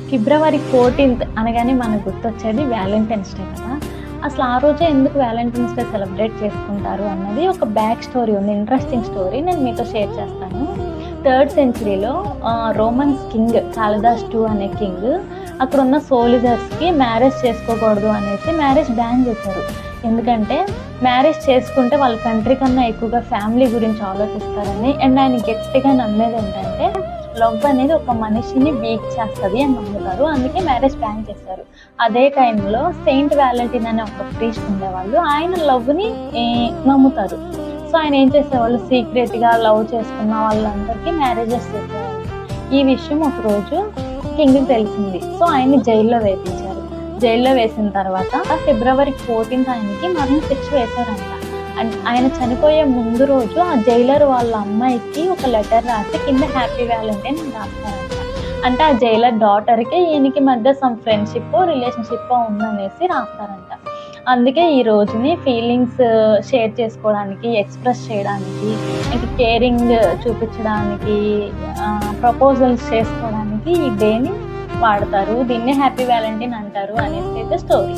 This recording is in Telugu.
ఫిబ్రవరి 14th అనగానే మనకు గుర్తొచ్చేది వ్యాలంటైన్స్ డే కదా. అసలు ఆ రోజే ఎందుకు వ్యాలంటైన్స్ డే సెలబ్రేట్ చేసుకుంటారు అన్నది ఒక బ్యాక్ స్టోరీ ఉంది, ఇంట్రెస్టింగ్ స్టోరీ. నేను మీతో షేర్ చేస్తాను. 3rd centuryలో రోమన్స్ కింగ్ కాళిదాస్ II అనే కింగ్ అక్కడ ఉన్న సోల్జర్స్కి మ్యారేజ్ చేసుకోకూడదు అనేసి మ్యారేజ్ బ్యాన్ చేశారు. ఎందుకంటే మ్యారేజ్ చేసుకుంటే వాళ్ళ కంట్రీ కన్నా ఎక్కువగా ఫ్యామిలీ గురించి ఆలోచిస్తారని. అండ్ ఆయన గట్టిగా నమ్మేది ఏంటంటే లవ్ అనేది ఒక మనిషిని వీక్ చేస్తుంది అని నమ్ముతారు. అందుకే మ్యారేజ్ బ్యాన్ చేశారు. అదే టైంలో సెయింట్ వ్యాలంటైన్ అనే ఒక ప్రీస్ట్ ఉండేవాళ్ళు, ఆయన లవ్ని నమ్ముతారు. సో ఆయన ఏం చేసేవాళ్ళు, సీక్రెట్గా లవ్ చేసుకున్న వాళ్ళందరికీ మ్యారేజెస్ చేసేవాళ్ళు. ఈ విషయం ఒకరోజు కింగ్కి తెలిసింది. సో ఆయన్ని జైల్లో వేయించారు. జైల్లో వేసిన తర్వాత ఫిబ్రవరి 14th ఆయనకి మరణ శిక్ష వేశారంట. అండ్ ఆయన చనిపోయే ముందు రోజు ఆ జైలర్ వాళ్ళ అమ్మాయికి ఒక లెటర్ రాసి కింద హ్యాపీ వ్యాలంటైన్ రాస్తారంట. అంటే ఆ జైలర్ డాటర్కి ఈయనకి మధ్య సమ్ ఫ్రెండ్షిప్ రిలేషన్షిప్ ఉందనేసి రాస్తారంట. అందుకే ఈ రోజుని ఫీలింగ్స్ షేర్ చేసుకోవడానికి, ఎక్స్ప్రెస్ చేయడానికి, ఇంకా కేరింగ్ చూపించడానికి, ప్రపోజల్స్ చేసుకోవడానికి ఈ డేని వాడతారు. దీన్నే హ్యాపీ వ్యాలంటైన్ అంటారు అనేసి అయితే స్టోరీ.